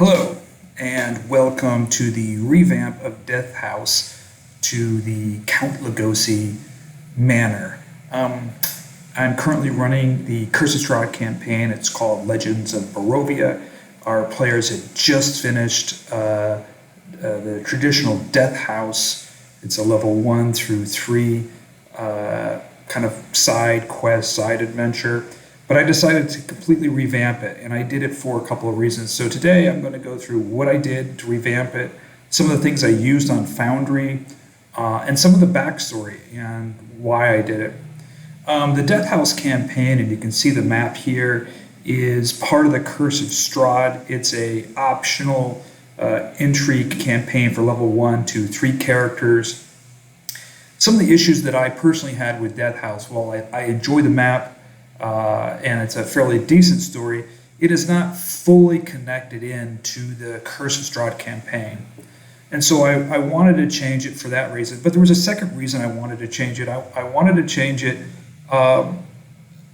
Hello, and welcome to the revamp of Death House to the Count Lugosi Manor. I'm currently running the Curse of Strahd campaign. It's called Legends of Barovia. Our players had just finished the traditional Death House. It's a level 1 through 3 kind of side quest, side adventure. But I decided to completely revamp it, and I did it for a couple of reasons. So today I'm going to go through what I did to revamp it, some of the things I used on Foundry, and some of the backstory and why I did it. The Death House campaign, and you can see the map here, is part of the Curse of Strahd. It's a optional intrigue campaign for level 1 to 3 characters. Some of the issues that I personally had with Death House, well, I enjoy the map, and it's a fairly decent story. It is not fully connected into the Curse of Strahd campaign. And so I wanted to change it for that reason. But there was a second reason I wanted to change it. I wanted to change it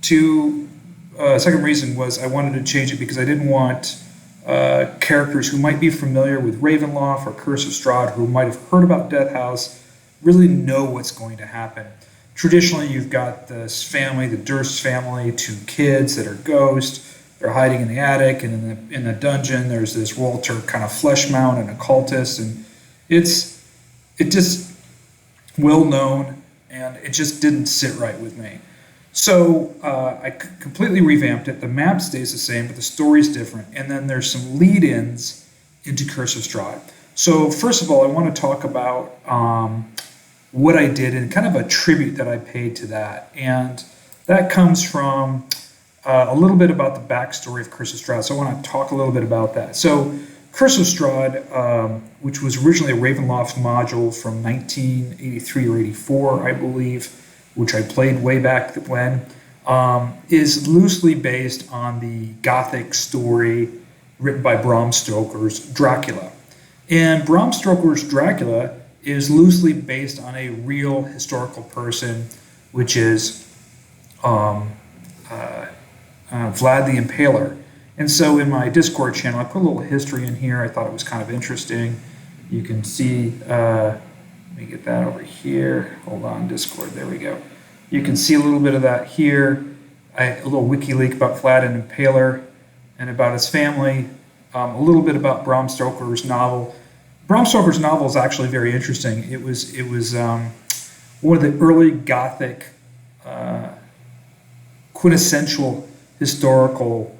second reason was I wanted to change it because I didn't want characters who might be familiar with Ravenloft or Curse of Strahd, who might have heard about Death House, really know what's going to happen. Traditionally, you've got this family, the Durst family, 2 kids that are ghosts. They're hiding in the attic, and in the dungeon, there's this Walter kind of flesh mount and a cultist, and it's just well known, and it just didn't sit right with me. So I completely revamped it. The map stays the same, but the story's different, and then there's some lead-ins into Curse of Strahd. So first of all, I want to talk about what I did and kind of a tribute that I paid to that. And that comes from a little bit about the backstory of Curse of Strahd. So I want to talk a little bit about that. So Curse of Strahd, which was originally a Ravenloft module from 1983 or 84, I believe, which I played way back when, is loosely based on the Gothic story written by Bram Stoker's Dracula. And Bram Stoker's Dracula is loosely based on a real historical person, which is Vlad the Impaler. And so in my Discord channel, I put a little history in here. I thought it was kind of interesting. You can see, let me get that over here. Hold on, Discord, there we go. You can see a little bit of that here. A little wiki leak about Vlad and Impaler and about his family. A little bit about Bram Stoker's novel. Bram Stoker's novel is actually very interesting. It was one of the early Gothic quintessential historical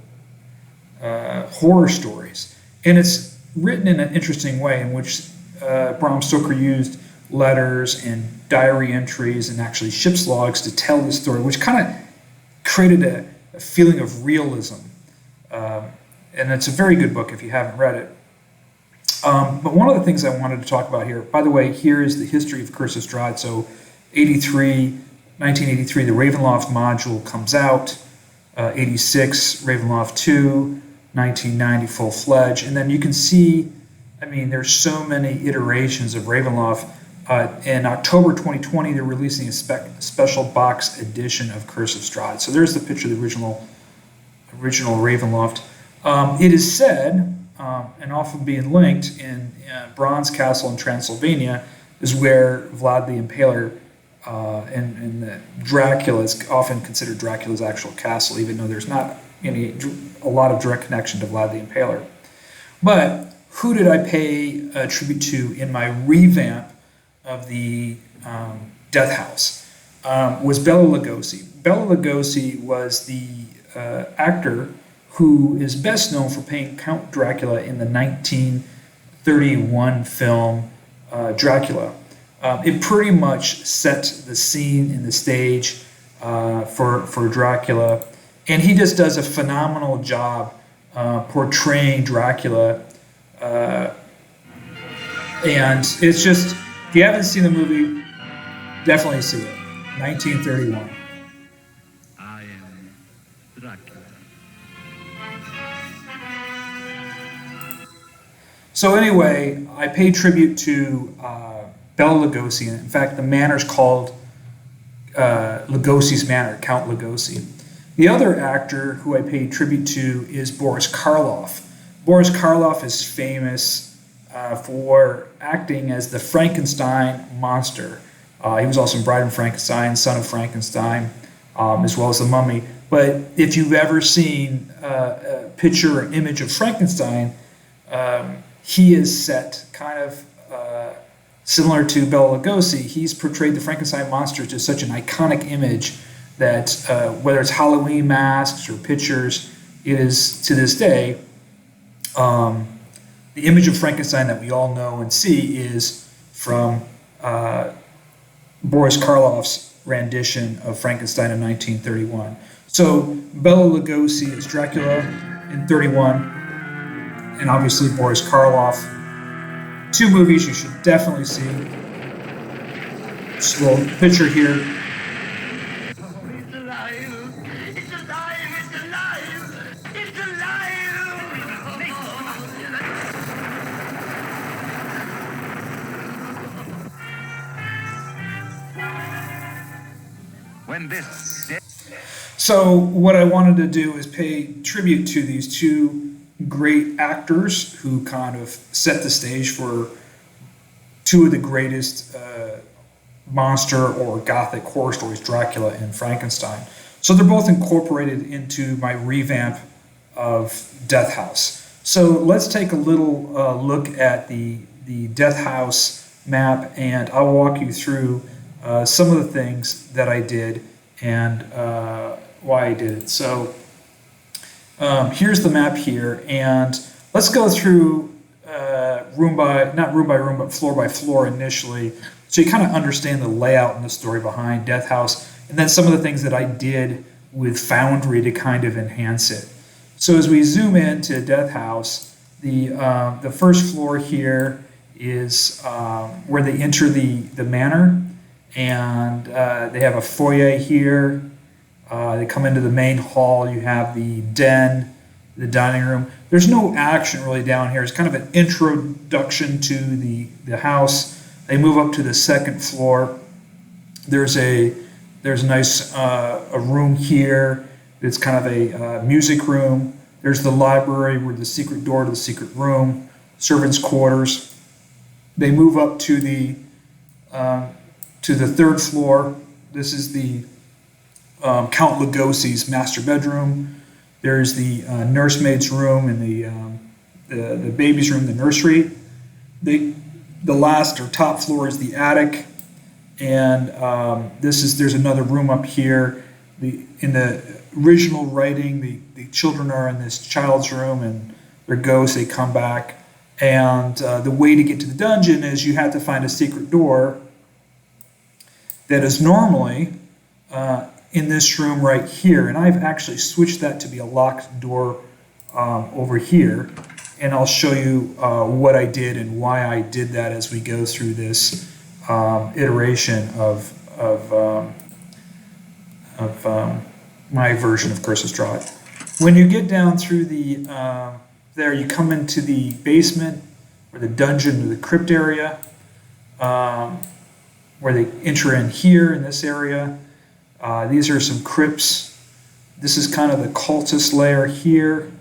horror stories, and it's written in an interesting way in which Bram Stoker used letters and diary entries and actually ship's logs to tell the story, which kind of created a feeling of realism. And it's a very good book if you haven't read it. But one of the things I wanted to talk about here, by the way, here is the history of Curse of Strahd. So 1983, the Ravenloft module comes out. 86, Ravenloft 2, 1990, full-fledged. And then you can see, I mean, there's so many iterations of Ravenloft. In October 2020, they're releasing a special box edition of Curse of Strahd. So there's the picture of the original Ravenloft. It is said, and often being linked in Bronze Castle in Transylvania, is where Vlad the Impaler and Dracula is often considered Dracula's actual castle, even though there's not a lot of direct connection to Vlad the Impaler. But who did I pay a tribute to in my revamp of the Death House? Was Bela Lugosi. Bela Lugosi was the actor who is best known for playing Count Dracula in the 1931 film Dracula. It pretty much set the scene and the stage for Dracula, and he just does a phenomenal job portraying Dracula. And it's just, if you haven't seen the movie, definitely see it. 1931. I am Dracula. So anyway, I paid tribute to Bela Lugosi. In fact, the manor's called Lugosi's Manor, Count Lugosi. The other actor who I paid tribute to is Boris Karloff. Boris Karloff is famous for acting as the Frankenstein monster. He was also in Bride of Frankenstein, Son of Frankenstein, as well as The Mummy. But if you've ever seen a picture or image of Frankenstein, he is set kind of similar to Bela Lugosi. He's portrayed the Frankenstein monster to such an iconic image that whether it's Halloween masks or pictures, it is to this day the image of Frankenstein that we all know and see is from Boris Karloff's rendition of Frankenstein in 1931. So Bela Lugosi is Dracula in 31, and obviously Boris Karloff. 2 movies you should definitely see. Just a little picture here. It's alive! It's alive! It's alive! It's alive! When this So what I wanted to do is pay tribute to these 2 great actors who kind of set the stage for 2 of the greatest monster or gothic horror stories, Dracula and Frankenstein. So they're both incorporated into my revamp of Death House. So let's take a little look at the Death House map, and I'll walk you through some of the things that I did and why I did it. So here's the map here, and let's go through not room by room, but floor by floor initially, so you kind of understand the layout and the story behind Death House, and then some of the things that I did with Foundry to kind of enhance it. So as we zoom into Death House, the first floor here is where they enter the manor, and they have a foyer here. They come into the main hall. You have the den, the dining room. There's no action really down here. It's kind of an introduction to the house. They move up to the second floor. There's a nice a room here. It's kind of a music room. There's the library with the secret door to the secret room, servants' quarters. They move up to the third floor. This is the Count Lugosi's master bedroom. There's the nursemaid's room and the baby's room, the nursery. The last or top floor is the attic, and there's another room up here. In the original writing, the children are in this child's room, and they're ghosts. They come back, and the way to get to the dungeon is you have to find a secret door that is normally in this room right here, and I've actually switched that to be a locked door over here, and I'll show you what I did and why I did that as we go through this iteration of my version of Curse of Strahd. When you get down through there, you come into the basement or the dungeon or the crypt area, where they enter in here in this area. These are some crypts. This is kind of the cultist layer here.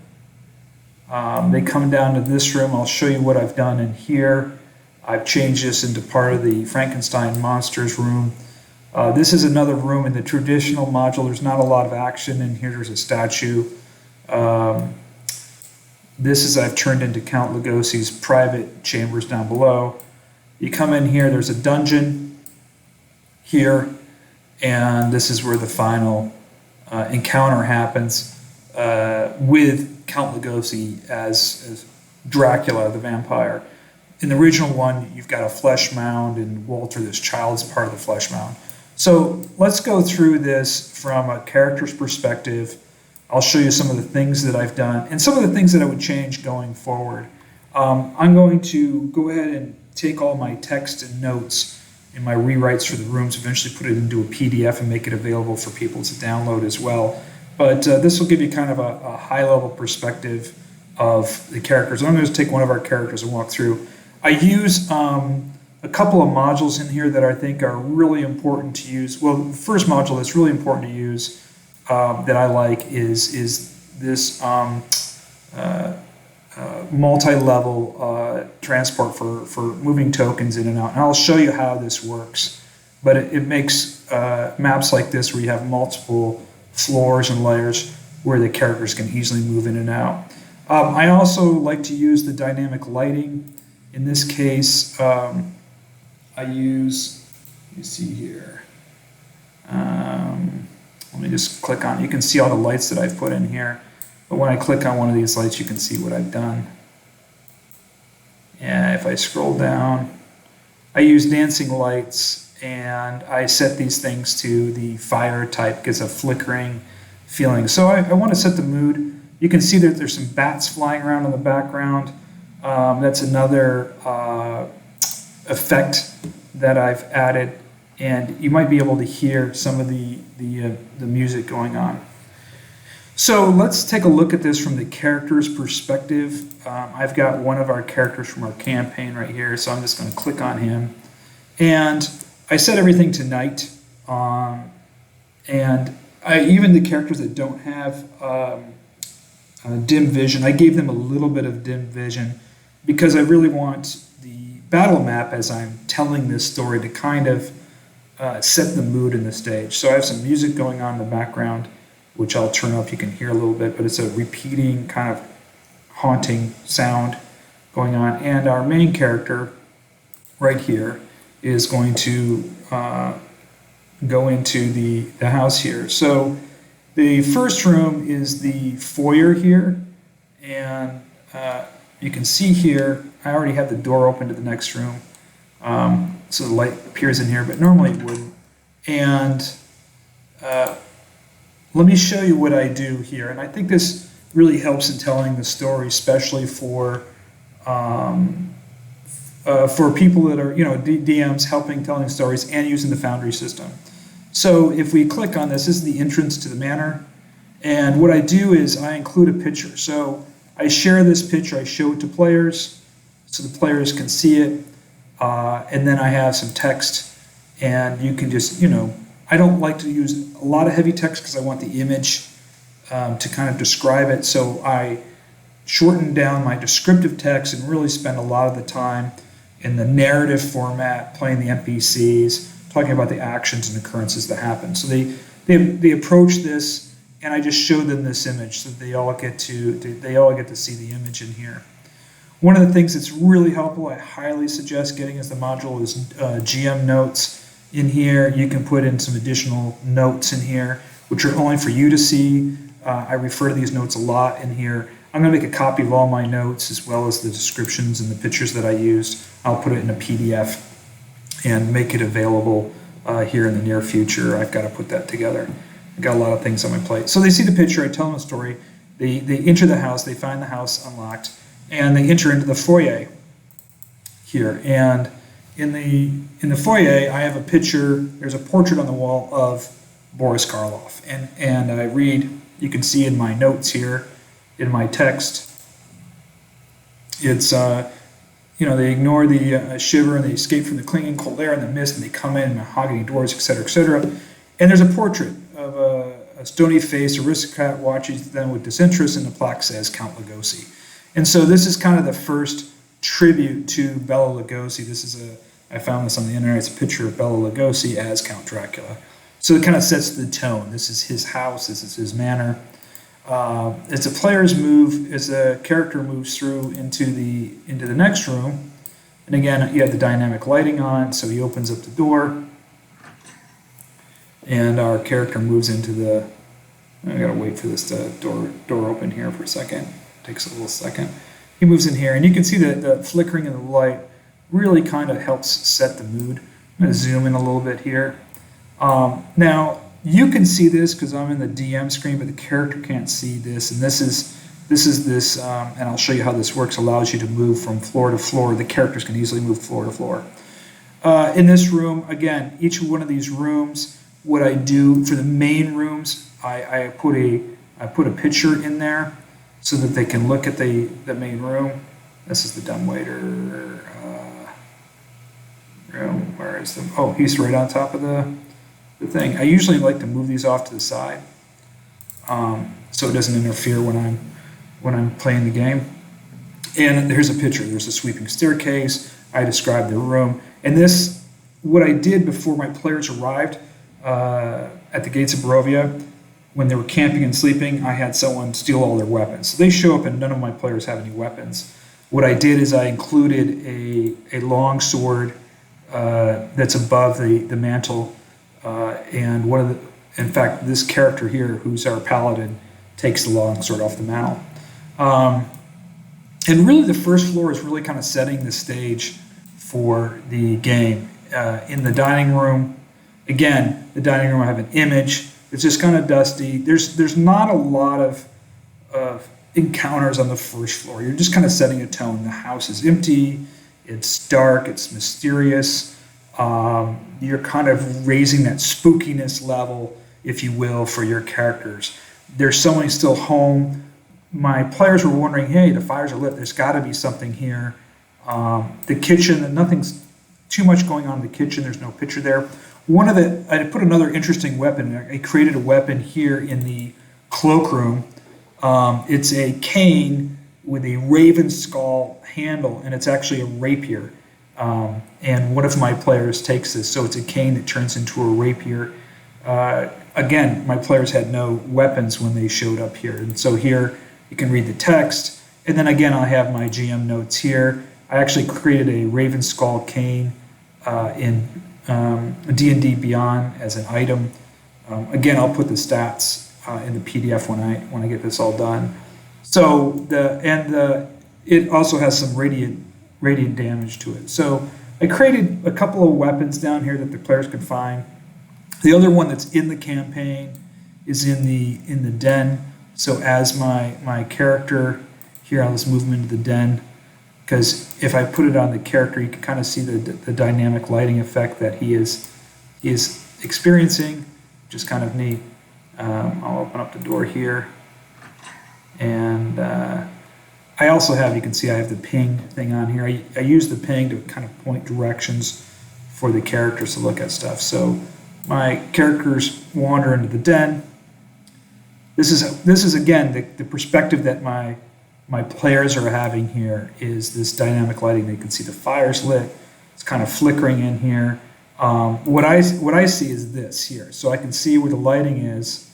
They come down to this room. I'll show you what I've done in here. I've changed this into part of the Frankenstein monsters room. This is another room in the traditional module. There's not a lot of action in here. There's a statue. This is I've turned into Count Lugosi's private chambers down below. You come in here, there's a dungeon here, and this is where the final encounter happens with Count Lugosi as Dracula, the vampire. In the original one, you've got a flesh mound, and Walter, this child's part of the flesh mound. So let's go through this from a character's perspective. I'll show you some of the things that I've done and some of the things that I would change going forward. I'm going to go ahead and take all my text and notes and my rewrites for the rooms, eventually put it into a PDF and make it available for people to download as well. But this will give you kind of a high-level perspective of the characters. I'm going to take one of our characters and walk through. I use a couple of modules in here that I think are really important to use. Well, the first module that's really important to use that I like is this multi-level transport for moving tokens in and out. And I'll show you how this works. But it makes maps like this where you have multiple floors and layers where the characters can easily move in and out. I also like to use the dynamic lighting. In this case, I use, you see here, let me just click on, you can see all the lights that I've put in here. But when I click on one of these lights, you can see what I've done. And if I scroll down, I use dancing lights, and I set these things to the fire type, gives a flickering feeling. So I want to set the mood. You can see that there's some bats flying around in the background. That's another effect that I've added, and you might be able to hear some of the music going on. So let's take a look at this from the character's perspective. I've got one of our characters from our campaign right here, so I'm just going to click on him. And I set everything to night, and even the characters that don't have dim vision, I gave them a little bit of dim vision because I really want the battle map as I'm telling this story to kind of set the mood in the stage. So I have some music going on in the background, which I'll turn up, you can hear a little bit, but it's a repeating kind of haunting sound going on. And our main character right here is going to go into the house here. So the first room is the foyer here, and you can see here, I already have the door open to the next room, so the light appears in here, but normally it wouldn't. And let me show you what I do here, and I think this really helps in telling the story, especially for people that are, DMs helping telling stories and using the Foundry system. So if we click on this, this is the entrance to the manor, and what I do is I include a picture. So I share this picture, I show it to players, so the players can see it, and then I have some text, and you can just, I don't like to use a lot of heavy text because I want the image to kind of describe it. So I shorten down my descriptive text and really spend a lot of the time in the narrative format, playing the NPCs, talking about the actions and occurrences that happen. So they approach this, and I just show them this image so they all get to see the image in here. One of the things that's really helpful, I highly suggest getting as the module, is GM notes. In here, you can put in some additional notes in here, which are only for you to see. I refer to these notes a lot in here. I'm going to make a copy of all my notes as well as the descriptions and the pictures that I used. I'll put it in a PDF and make it available here in the near future. I've got to put that together. I've got a lot of things on my plate. So they see the picture, I tell them a story. They enter the house, they find the house unlocked, and they enter into the foyer here. And in the foyer, I have a picture, there's a portrait on the wall of Boris Karloff. And I read, you can see in my notes here, in my text, it's, they ignore the shiver and they escape from the clinging cold air and the mist, and they come in mahogany doors, etc., etc. And there's a portrait of a stony-faced aristocrat watches them with disinterest, and the plaque says Count Lugosi. And so this is kind of the first tribute to Bela Lugosi. This is I found this on the internet, it's a picture of Bela Lugosi as Count Dracula. So it kind of sets the tone. This is his house, this is his manor. As the players move, as the character moves through into the next room, and again, you have the dynamic lighting on, so he opens up the door, and our character moves into the, I gotta wait for this door open here for a second. It takes a little second. He moves in here, and you can see that the flickering of the light really kind of helps set the mood. I'm going to zoom in a little bit here. Now, you can see this because I'm in the DM screen, but the character can't see this. And this is and I'll show you how this works, allows you to move from floor to floor. The characters can easily move floor to floor. In this room, again, each one of these rooms, what I do for the main rooms, I put a picture in there so that they can look at the main room. This is the dumbwaiter room. Where is the? Oh, he's right on top of the thing. I usually like to move these off to the side, so it doesn't interfere when I'm playing the game. And here's a picture. There's a sweeping staircase. I described the room. And this, what I did before my players arrived at the gates of Barovia, when they were camping and sleeping, I had someone steal all their weapons. So they show up and none of my players have any weapons. What I did is I included a long sword that's above the mantle, and in fact, this character here, who's our paladin, takes the long sword off the mantle. And really, the first floor is really kind of setting the stage for the game. In the dining room, again, the dining room, I have an image. It's just kind of dusty. There's not a lot of encounters on the first floor. You're just kind of setting a tone. The house is empty. It's dark. It's mysterious. You're kind of raising that spookiness level, if you will, for your characters. There's somebody still home. My players were wondering, hey, the fires are lit. There's got to be something here. The kitchen, nothing's too much going on in the kitchen. There's no picture there. I put another interesting weapon. I created a weapon here in the cloakroom. It's a cane with a raven skull handle, and it's actually a rapier. And one of my players takes this, so it's a cane that turns into a rapier. Again, my players had no weapons when they showed up here, and so here you can read the text. And then again, I have my GM notes here. I actually created a raven skull cane in D&D Beyond as an item. Again, I'll put the stats in the PDF when I get this all done. So it also has some radiant damage to it. So I created a couple of weapons down here that the players can find. The other one that's in the campaign is in the den. So as my character here, I'll just move him into the den, because if I put it on the character, you can kind of see the dynamic lighting effect that he is experiencing, which is kind of neat. I'll open up the door here, and I also have, you can see I have the ping thing on here. I use the ping to kind of point directions for the characters to look at stuff. So my characters wander into the den. This is again the perspective that my players are having here is this dynamic lighting. They can see the fire's lit. It's kind of flickering in here. What I see is this here. So I can see where the lighting is.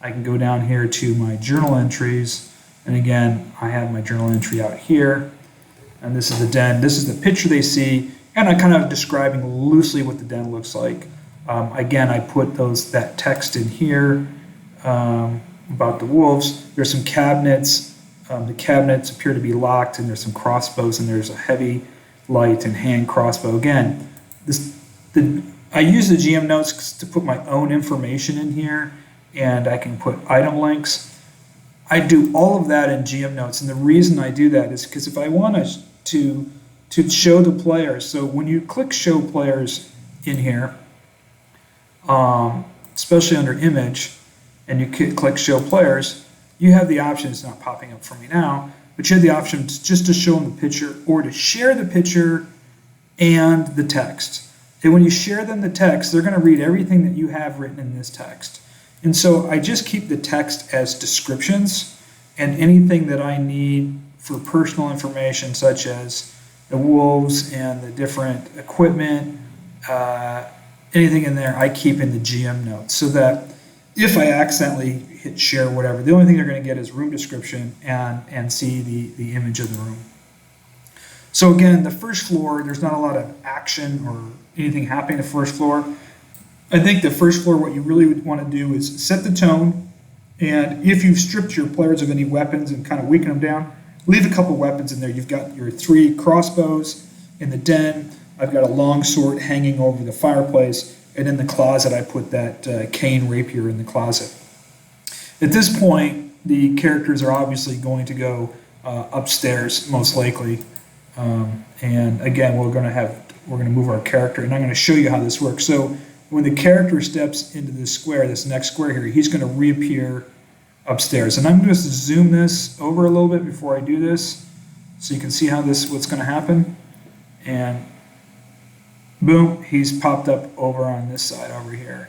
I can go down here to my journal entries. And again, I have my journal entry out here. And this is the den. This is the picture they see. And I'm kind of describing loosely what the den looks like. Again, I put that text in here about the wolves. There's some cabinets. The cabinets appear to be locked, and there's some crossbows, and there's a heavy light and hand crossbow. Again, I use the GM notes to put my own information in here, and I can put item links. I do all of that in GM notes, and the reason I do that is because if I want to show the players, so when you click show players in here, especially under image, and you click show players, you have the option, it's not popping up for me now, but you have the option just to show them the picture or to share the picture and the text. And when you share them the text, they're going to read everything that you have written in this text. And so I just keep the text as descriptions, and anything that I need for personal information, such as the wolves and the different equipment, anything in there, I keep in the GM notes, so that if I accidentally hit share or whatever, the only thing they're going to get is room description and see the image of the room. So again, the first floor, there's not a lot of action or anything happening the first floor. I think the first floor, what you really would want to do is set the tone, and if you've stripped your players of any weapons and kind of weaken them down, leave a couple weapons in there. You've got your 3 crossbows in the den. I've got a long sword hanging over the fireplace, and in the closet I put that cane rapier in the closet. At this point, the characters are obviously going to go upstairs, most likely, and again we're going to move our character, and I'm going to show you how this works. So when the character steps into this square, this next square here, he's going to reappear upstairs. And I'm going to zoom this over a little bit before I do this, so you can see what's going to happen. And boom, he's popped up over on this side over here.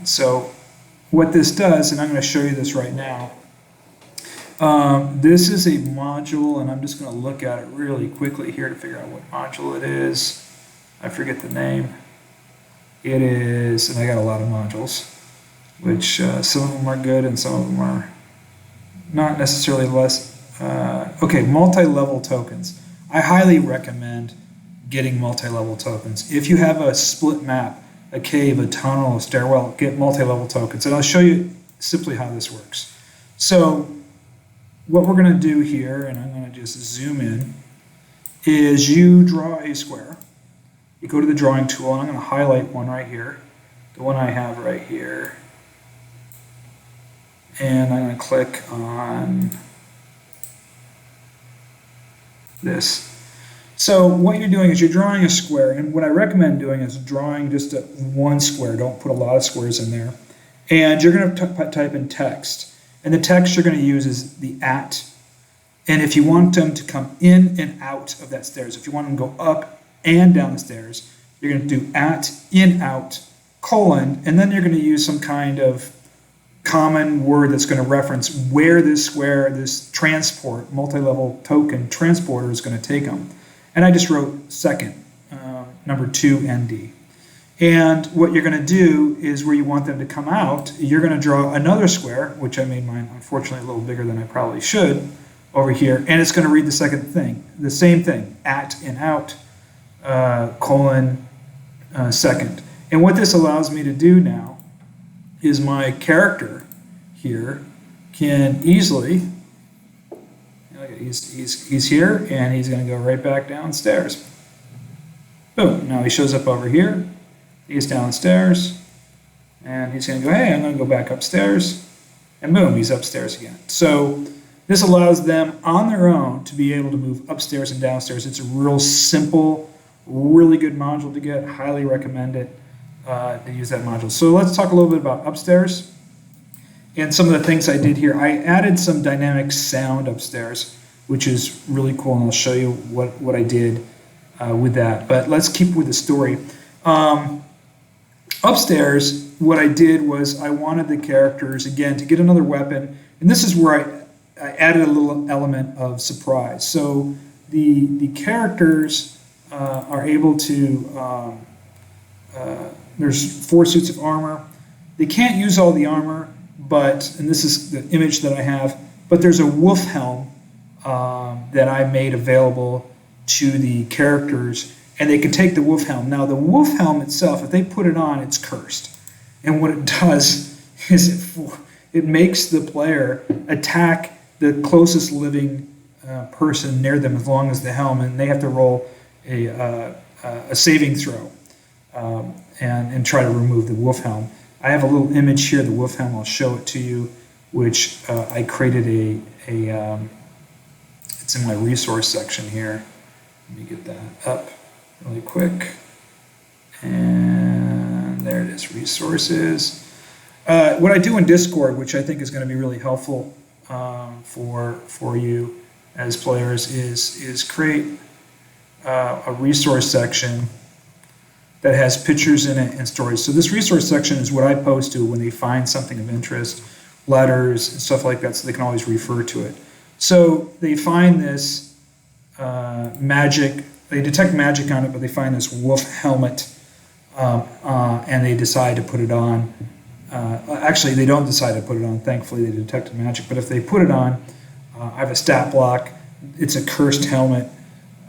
So what this does, and I'm going to show you this right now, This is a module, and I'm just going to look at it really quickly here to figure out what module it is. I forget the name. It is, and I got a lot of modules, which some of them are good and some of them are not necessarily less. Okay, multi-level tokens. I highly recommend getting multi-level tokens. If you have a split map, a cave, a tunnel, a stairwell, get multi-level tokens. And I'll show you simply how this works. So what we're going to do here, and I'm going to just zoom in, is you draw a square. You go to the drawing tool, and I'm going to highlight one right here, the one I have right here. And I'm going to click on this. So what you're doing is you're drawing a square, and what I recommend doing is drawing just one square. Don't put a lot of squares in there. And you're going to type in text. And the text you're going to use is the at. And if you want them to come in and out of that stairs, if you want them to go up and down the stairs, you're going to do at, in, out, colon, and then you're going to use some kind of common word that's going to reference where this square, this transport, multi-level token transporter is going to take them. And I just wrote second, number 2 ND. And what you're going to do is where you want them to come out, you're going to draw another square, which I made mine unfortunately a little bigger than I probably should, over here, and it's going to read the second thing, the same thing, at and out, colon, second. And what this allows me to do now is my character here can easily, he's here, and he's going to go right back downstairs. Boom, now he shows up over here. He's downstairs, and he's going to go, hey, I'm going to go back upstairs, and boom, he's upstairs again. So this allows them on their own to be able to move upstairs and downstairs. It's a real simple, really good module to get. Highly recommend it to use that module. So let's talk a little bit about upstairs and some of the things I did here. I added some dynamic sound upstairs, which is really cool, and I'll show you what I did with that. But let's keep with the story. Upstairs, what I did was I wanted the characters, again, to get another weapon, and this is where I added a little element of surprise. So the characters are able to, there's 4 suits of armor. They can't use all the armor, but, and this is the image that I have, but there's a wolf helm that I made available to the characters, and they can take the wolf helm. Now, the wolf helm itself, if they put it on, it's cursed. And what it does is it makes the player attack the closest living person near them as long as the helm, and they have to roll a saving throw and try to remove the wolf helm. I have a little image here, the wolf helm. I'll show it to you, which I created it's in my resource section here. Let me get that up really quick. And there it is, resources. What I do in Discord, which I think is going to be really helpful for you as players, is create a resource section that has pictures in it and stories. So this resource section is what I post to when they find something of interest, letters and stuff like that, so they can always refer to it. So they find this magic, they detect magic on it, but they find this wolf helmet and they decide to put it on. Actually, they don't decide to put it on. Thankfully, they detected magic. But if they put it on, I have a stat block. It's a cursed helmet,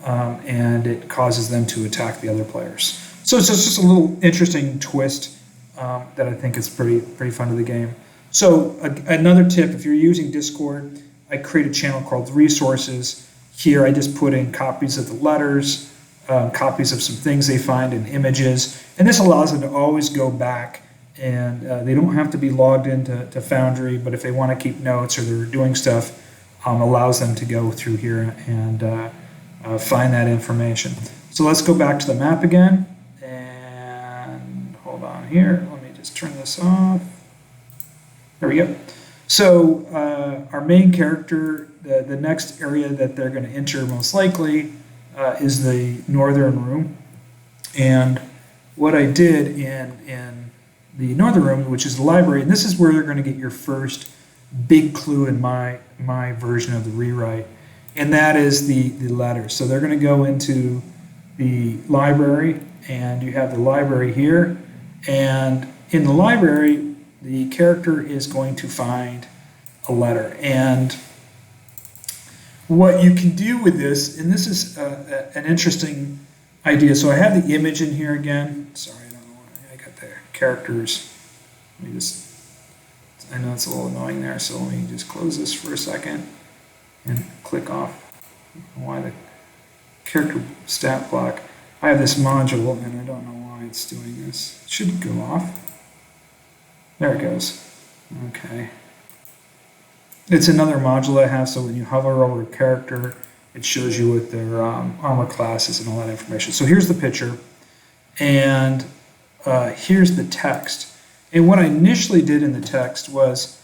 and it causes them to attack the other players. So it's just a little interesting twist that I think is pretty fun to the game. So another tip, if you're using Discord, I create a channel called Resources. Here I just put in copies of the letters, copies of some things they find, and images. And this allows them to always go back, and they don't have to be logged into Foundry, but if they want to keep notes or they're doing stuff, allows them to go through here and find that information. So let's go back to the map again, and hold on here. Let me just turn this off. There we go. So our main character, the next area that they're going to enter most likely is the northern room. And what I did in the northern room, which is the library, and this is where you're going to get your first big clue in my version of the rewrite, and that is the letter. So they're going to go into the library, and you have the library here, and in the library, the character is going to find a letter. And what you can do with this, and this is an interesting idea. So I have the image in here again. Sorry, I don't know why I got the characters. Let me just, I know it's a little annoying there, so let me just close this for a second and click off. I don't know why the character stat block. I have this module and I don't know why it's doing this. It should go off. There it goes. Okay. It's another module I have, so when you hover over a character, it shows you what their armor class is and all that information. So here's the picture, and here's the text. And what I initially did in the text was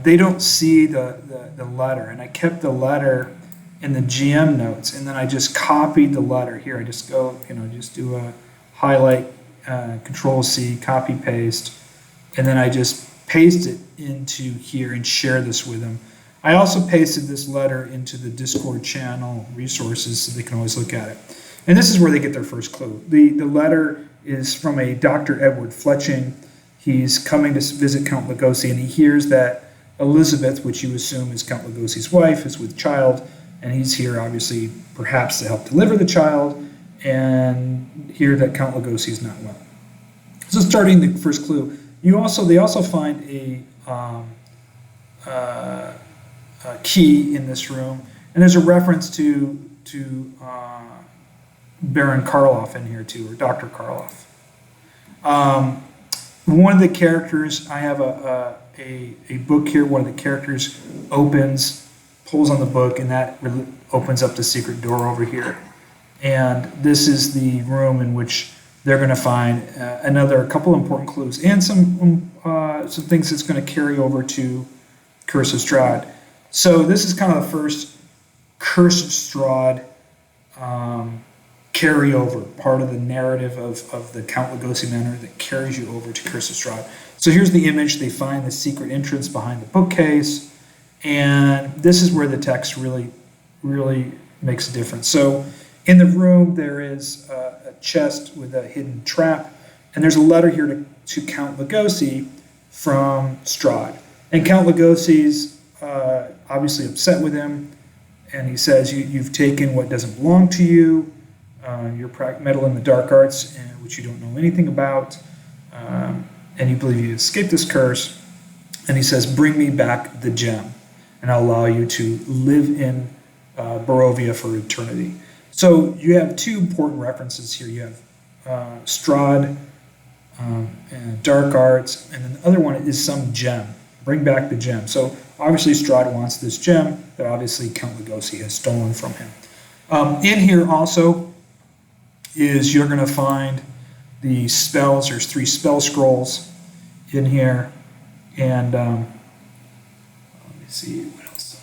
they don't see the letter, and I kept the letter in the GM notes, and then I just copied the letter here. I just go, just do a highlight, Control C, copy paste, and then I just paste it into here and share this with them. I also pasted this letter into the Discord channel resources so they can always look at it. And this is where they get their first clue. The letter is from a Dr. Edward Fletching. He's coming to visit Count Lugosi, and he hears that Elizabeth, which you assume is Count Lugosi's wife, is with child, and he's here obviously perhaps to help deliver the child, and hear that Count Lugosi is not well. So starting the first clue, they also find a key in this room, and there's a reference to Baron Karloff in here too, or Dr. Karloff. One of the characters, I have a book here. One of the characters pulls on the book, and that opens up the secret door over here. And this is the room in which they're going to find a couple important clues and some things that's going to carry over to Curse of Strahd. So this is kind of the first Curse of Strahd carryover, part of the narrative of the Count Lugosi Manor that carries you over to Curse of Strahd. So here's the image. They find the secret entrance behind the bookcase, and this is where the text really, really makes a difference. So in the room, there is a chest with a hidden trap, and there's a letter here to Count Lugosi from Strahd. And Count Lugosi's obviously upset with him, and he says, you've taken what doesn't belong to you, you're meddling in the dark arts, which you don't know anything about, and you believe you escaped this curse. And he says, bring me back the gem, and I'll allow you to live in Barovia for eternity. So you have two important references here. You have Strahd and dark arts, and then the other one is some gem. Bring back the gem. So obviously Strahd wants this gem that obviously Count Lugosi has stolen from him. In here also is you're going to find the spells. There's 3 spell scrolls in here, and let me see what else.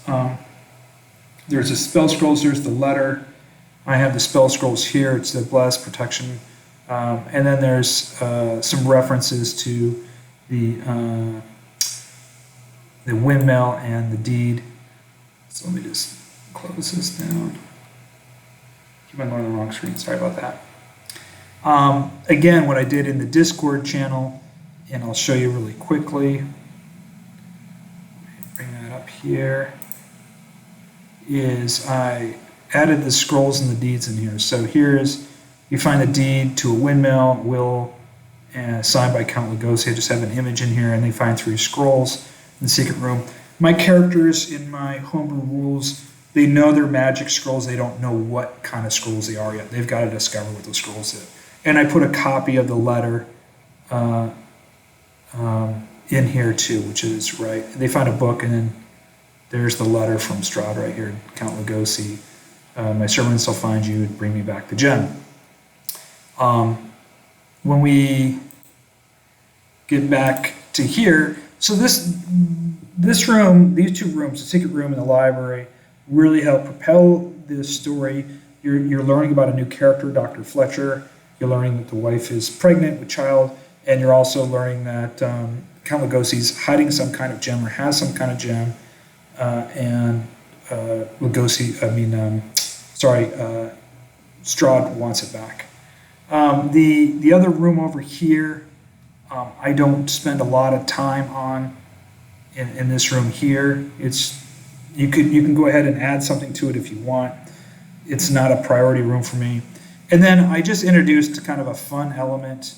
There's the spell scrolls. There's the letter. I have the spell scrolls here. It's the bless, protection, and then there's some references to the windmill and the deed. So let me just close this down. Keep on going on the wrong screen. Sorry about that. Again, what I did in the Discord channel, and I'll show you really quickly. Bring that up here. Is I added the scrolls and the deeds in here. So you find the deed to a windmill, signed by Count Lugosi. I just have an image in here, and they find 3 scrolls in the secret room. My characters in my homebrew rules, they know they're magic scrolls. They don't know what kind of scrolls they are yet. They've got to discover what those scrolls are. And I put a copy of the letter in here too, which is right. They find a book, and then there's the letter from Strahd right here, Count Lugosi. My servants will find you and bring me back the gem. When we get back to here, so this room, these 2 rooms, the secret room and the library, really help propel this story. You're learning about a new character, Dr. Fletcher. You're learning that the wife is pregnant with child, and you're also learning that Count Lugosi's hiding some kind of gem or has some kind of gem, and Strahd wants it back. The other room over here, I don't spend a lot of time on in this room here. You can go ahead and add something to it if you want. It's not a priority room for me. And then I just introduced kind of a fun element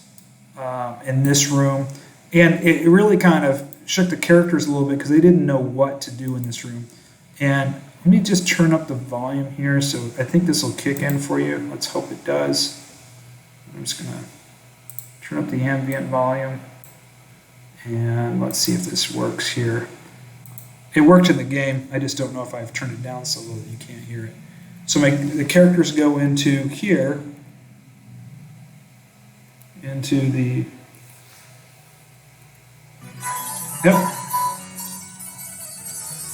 in this room, and it really kind of shook the characters a little bit because they didn't know what to do in this room. And let me just turn up the volume here, so I think this will kick in for you. Let's hope it does. I'm just gonna turn up the ambient volume, and let's see if this works here. It worked in the game. I just don't know if I've turned it down so low that you can't hear it. So the characters go into here, into the, yep.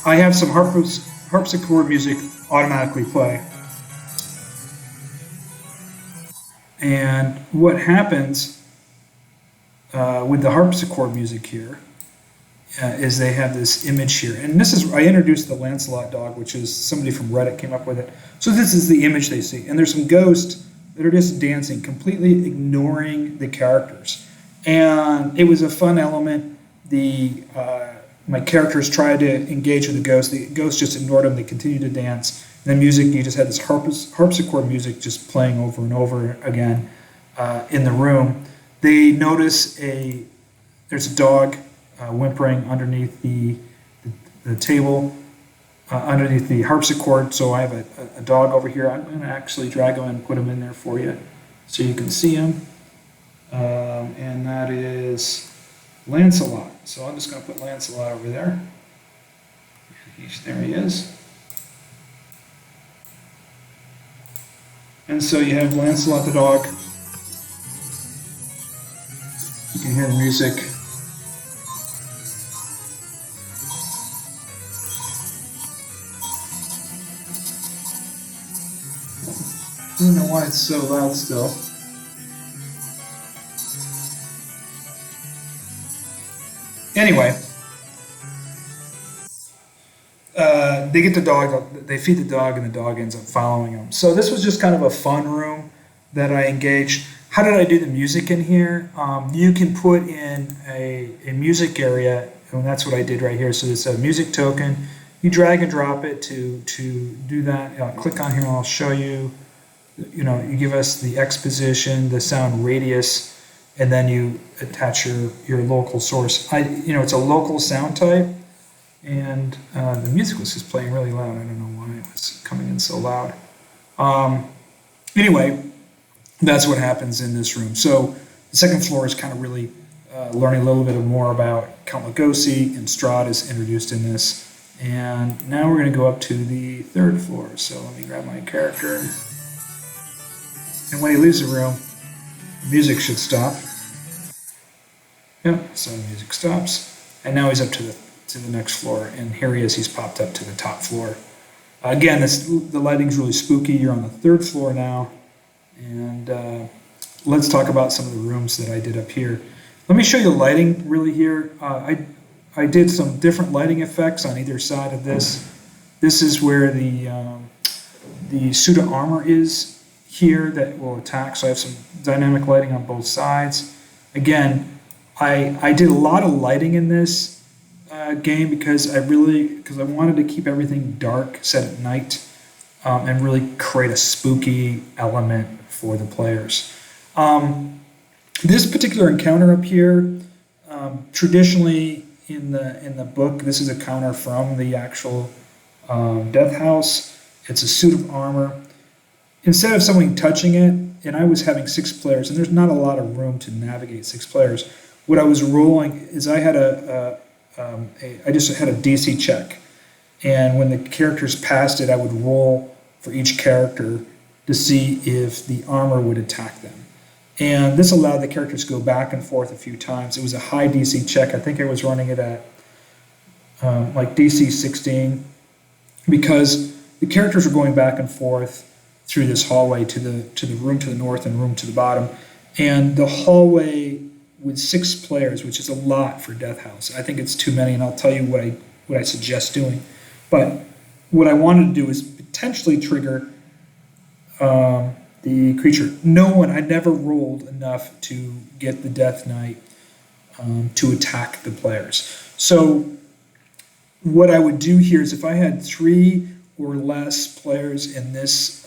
I have some harpsichord music automatically play. And what happens with the harpsichord music here is they have this image here. And this is, I introduced the Lancelot dog, which is somebody from Reddit came up with it. So this is the image they see. And there's some ghosts that are just dancing, completely ignoring the characters. And it was a fun element. My characters tried to engage with the ghosts. The ghosts just ignored them. They continued to dance. And the music, you just had this harpsichord music just playing over and over again in the room. They notice there's a dog whimpering underneath the table, underneath the harpsichord. So I have a dog over here. I'm going to actually drag him and put him in there for you so you can see him. And that is Lancelot. So I'm just going to put Lancelot over there. There he is. And so you have Lancelot the dog. You can hear the music. I don't know why it's so loud still. Anyway, they get the dog, they feed the dog, and the dog ends up following them. So this was just kind of a fun room that I engaged. How did I do the music in here? You can put in a music area, and that's what I did right here. So it's a music token. You drag and drop it to do that. Click on here and I'll show you. You give us the X position, the sound radius, and then you attach your local source. It's a local sound type, and the music was just playing really loud. I don't know why it was coming in so loud. Anyway, that's what happens in this room. So the second floor is kind of really learning a little bit more about Count Lugosi, and Strahd is introduced in this. And now we're going to go up to the third floor. So let me grab my character. And when he leaves the room, the music should stop. Yep, so the music stops. And now he's up to the next floor. And here he is, he's popped up to the top floor. Again, the lighting's really spooky. You're on the third floor now. And let's talk about some of the rooms that I did up here. Let me show you the lighting really here. I did some different lighting effects on either side of this. This is where the suit of armor is here that will attack. So I have some dynamic lighting on both sides. Again, I did a lot of lighting in this game because I wanted to keep everything dark, set at night, and really create a spooky element for the players. This particular encounter up here, traditionally in the book, this is a counter from the actual Death House. It's a suit of armor. Instead of someone touching it, and I was having 6 players, and there's not a lot of room to navigate 6 players. What I was rolling is I just had a DC check, and when the characters passed it, I would roll for each character to see if the armor would attack them. And this allowed the characters to go back and forth a few times. It was a high DC check. I think I was running it at like DC 16, because the characters were going back and forth through this hallway to the room to the north and room to the bottom. And the hallway with 6 players, which is a lot for Death House. I think it's too many, and I'll tell you what I suggest doing. But what I wanted to do is potentially trigger the creature. I never rolled enough to get the Death Knight to attack the players. So what I would do here is if I had 3 or less players in this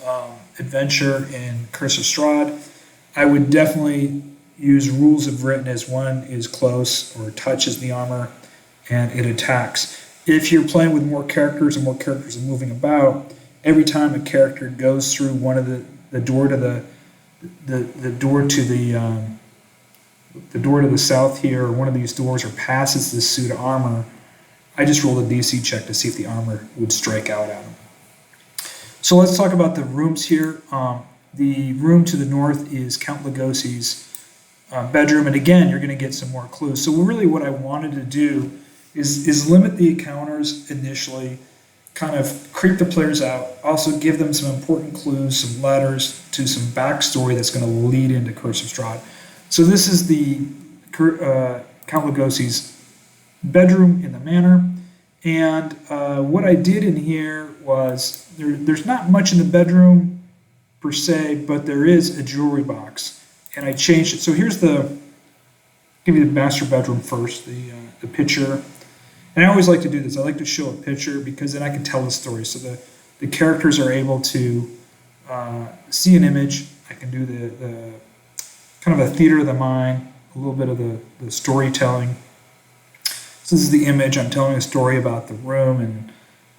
adventure in Curse of Strahd, I would definitely use rules of written as one is close or touches the armor and it attacks. If you're playing with more characters and more characters are moving about, every time a character goes through one of the door to the door to the door to the south here, or one of these doors, or passes this suit of armor, I just rolled a DC check to see if the armor would strike out at him. So let's talk about the rooms here. The room to the north is Count Lugosi's bedroom, and again, you're going to get some more clues. So really what I wanted to do is limit the encounters initially, kind of creep the players out, also give them some important clues, some letters to some backstory that's going to lead into Curse of Strahd. So this is the Count Lugosi's bedroom in the Manor, and what I did in here was there's not much in the bedroom per se, but there is a jewelry box, and I changed it. So here's give you the master bedroom first, the picture. And I always like to do this. I like to show a picture because then I can tell the story. So the characters are able to see an image. I can do the kind of a theater of the mind, a little bit of the storytelling. So this is the image. I'm telling a story about the room and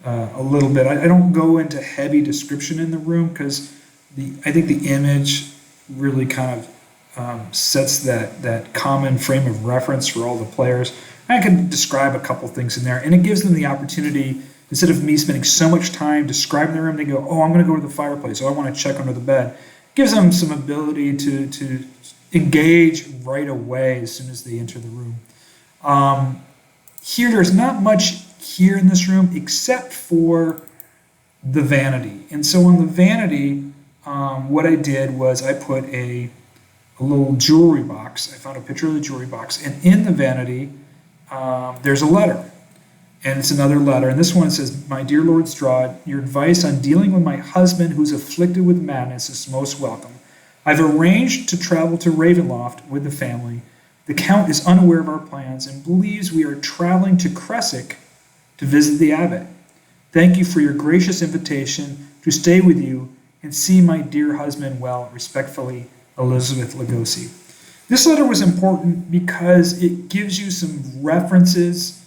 a little bit. I don't go into heavy description in the room because I think the image really kind of sets that common frame of reference for all the players. I can describe a couple things in there, and it gives them the opportunity, instead of me spending so much time describing the room, they go, oh, I'm going to go to the fireplace, oh, I want to check under the bed. It gives them some ability to engage right away as soon as they enter the room. Here, there's not much here in this room except for the vanity. And so on the vanity, what I did was I put a little jewelry box. I found a picture of the jewelry box, and in the vanity, there's a letter, and it's another letter, and this one says, "My dear Lord Strahd, your advice on dealing with my husband who's afflicted with madness is most welcome. I've arranged to travel to Ravenloft with the family. The Count is unaware of our plans and believes we are traveling to Creswick to visit the abbot. Thank you for your gracious invitation to stay with you and see my dear husband well. Respectfully, Elizabeth Lugosi." This letter was important because it gives you some references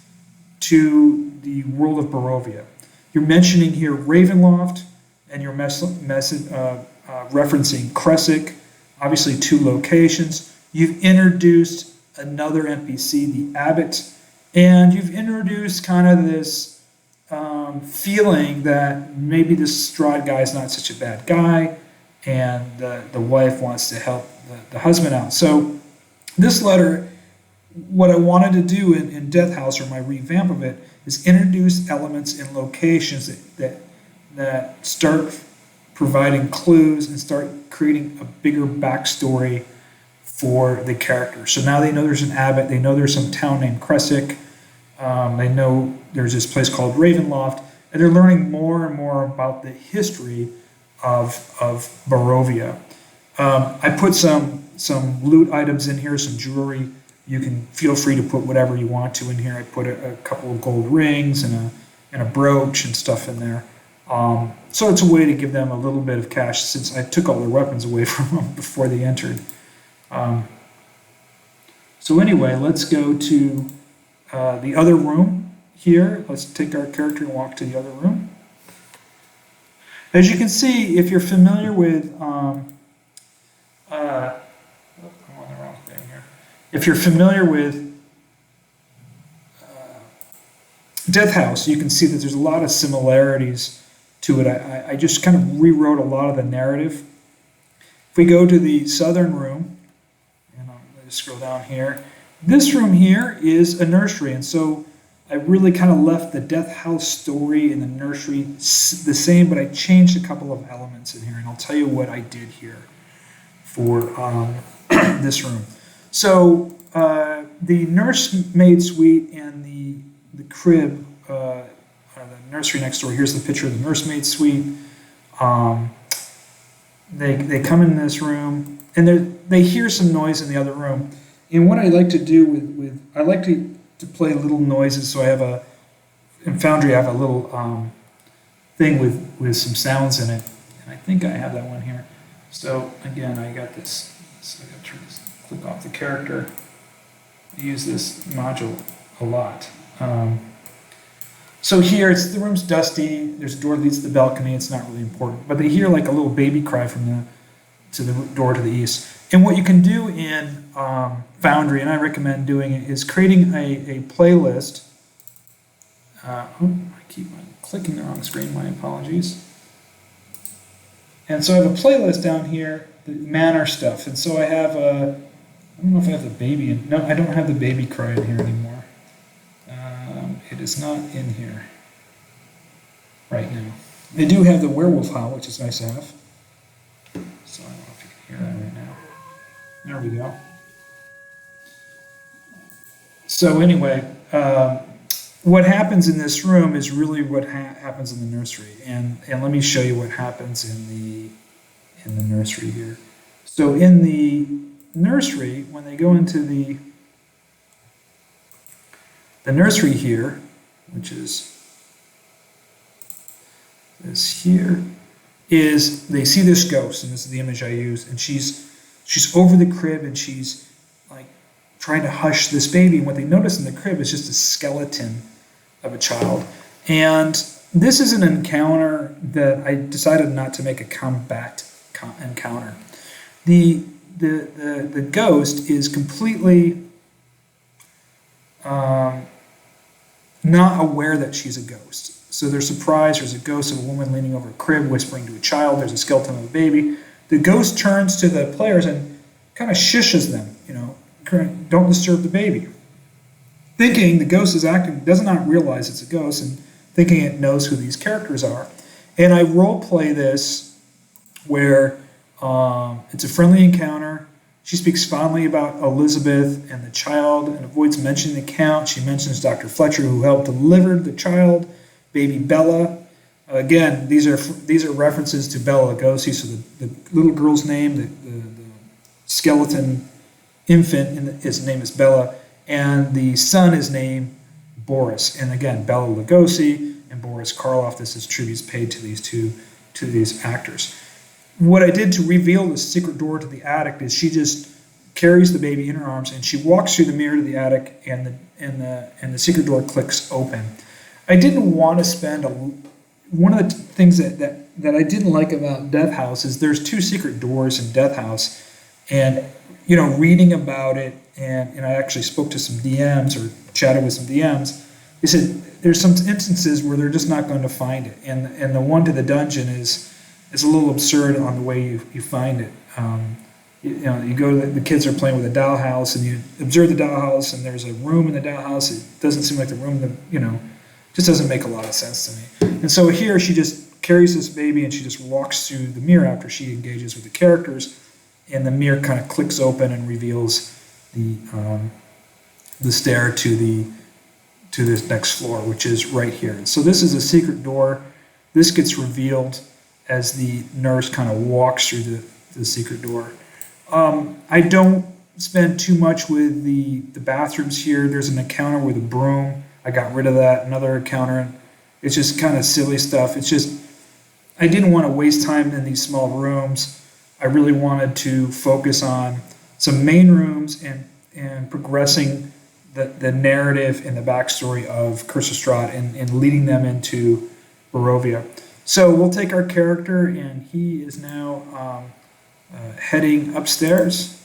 to the world of Barovia. You're mentioning here Ravenloft, and you're referencing Creswick, obviously 2 locations. You've introduced another NPC, the Abbot, and you've introduced kind of this feeling that maybe this Strahd guy is not such a bad guy, and the wife wants to help the husband out. So this letter, what I wanted to do in Death House, or my revamp of it, is introduce elements and locations that start providing clues and start creating a bigger backstory for the character. So now they know there's an abbot, they know there's some town named Creswick, they know there's this place called Ravenloft, and they're learning more and more about the history of Barovia. I put some loot items in here, some jewelry. You can feel free to put whatever you want to in here. I put a couple of gold rings and a brooch and stuff in there. So it's a way to give them a little bit of cash, since I took all their weapons away from them before they entered. So anyway, let's go to the other room here. Let's take our character and walk to the other room. As you can see, if you're familiar with I'm on the wrong thing here. If you're familiar with Death House, you can see that there's a lot of similarities to it. I just kind of rewrote a lot of the narrative. If we go to the southern room, and I'll just scroll down here, this room here is a nursery, and so I really kind of left the Death House story in the nursery the same, but I changed a couple of elements in here, and I'll tell you what I did here for this room. So the nursemaid suite and the crib, the nursery next door. Here's the picture of the nursemaid suite. They come in this room and they hear some noise in the other room. And what I like to do with I like to play little noises. So I have in Foundry I have a little thing with some sounds in it. And I think I have that one here. So again, I got this. So I got to click off the character. I use this module a lot. So here, the room's dusty. There's a door that leads to the balcony. It's not really important, but they hear like a little baby cry from the door to the east. And what you can do in Foundry, and I recommend doing it, is creating a playlist. I keep on clicking the wrong screen. My apologies. And so I have a playlist down here, the Manor stuff. And so I have I don't know if I have the baby in. No, I don't have the baby cry in here anymore. It is not in here right now. They do have the werewolf howl, which is nice to have. So I don't know if you can hear that right now. There we go. So anyway, what happens in this room is really what happens in the nursery, and let me show you what happens in the nursery here. So in the nursery, when they go into the nursery here, which is this here, is they see this ghost, and this is the image I use, and she's over the crib and she's like trying to hush this baby. And what they notice in the crib is just a skeleton of a child. And this is an encounter that I decided not to make a combat encounter. The ghost is completely not aware that she's a ghost. So they're surprised. There's a ghost of a woman leaning over a crib, whispering to a child. There's a skeleton of a baby. The ghost turns to the players and kind of shushes them, don't disturb the baby. Thinking the ghost is acting, does not realize it's a ghost, and thinking it knows who these characters are. And I role play this where it's a friendly encounter. She speaks fondly about Elizabeth and the child and avoids mentioning the count. She mentions Dr. Fletcher, who helped deliver the child, baby Bela. Again, these are references to Bela Lugosi. So the little girl's name, the skeleton infant, his name is Bela, and the son is named Boris. And again, Bela Lugosi and Boris Karloff. This is tributes paid to these actors. What I did to reveal the secret door to the attic is she just carries the baby in her arms and she walks through the mirror to the attic, and the secret door clicks open. I didn't want to spend one of the things that I didn't like about Death House is there's two secret doors in Death House, and reading about it, and I actually spoke to some DMs or chatted with some DMs. They said there's some instances where they're just not going to find it, and the one to the dungeon is a little absurd on the way you find it. You go to the kids are playing with a dollhouse, and you observe the dollhouse, and there's a room in the dollhouse. It doesn't seem like the room that just doesn't make a lot of sense to me. And so here she just carries this baby and she just walks through the mirror after she engages with the characters, and the mirror kind of clicks open and reveals the stair to this next floor, which is right here. And so this is a secret door. This gets revealed as the nurse kind of walks through the secret door. I don't spend too much with the bathrooms here. There's an encounter with a broom. I got rid of that. Another encounter. It's just kind of silly stuff. It's just, I didn't want to waste time in these small rooms. I really wanted to focus on some main rooms and progressing the narrative and the backstory of Curse of Strahd and leading them into Barovia. So we'll take our character, and he is now heading upstairs.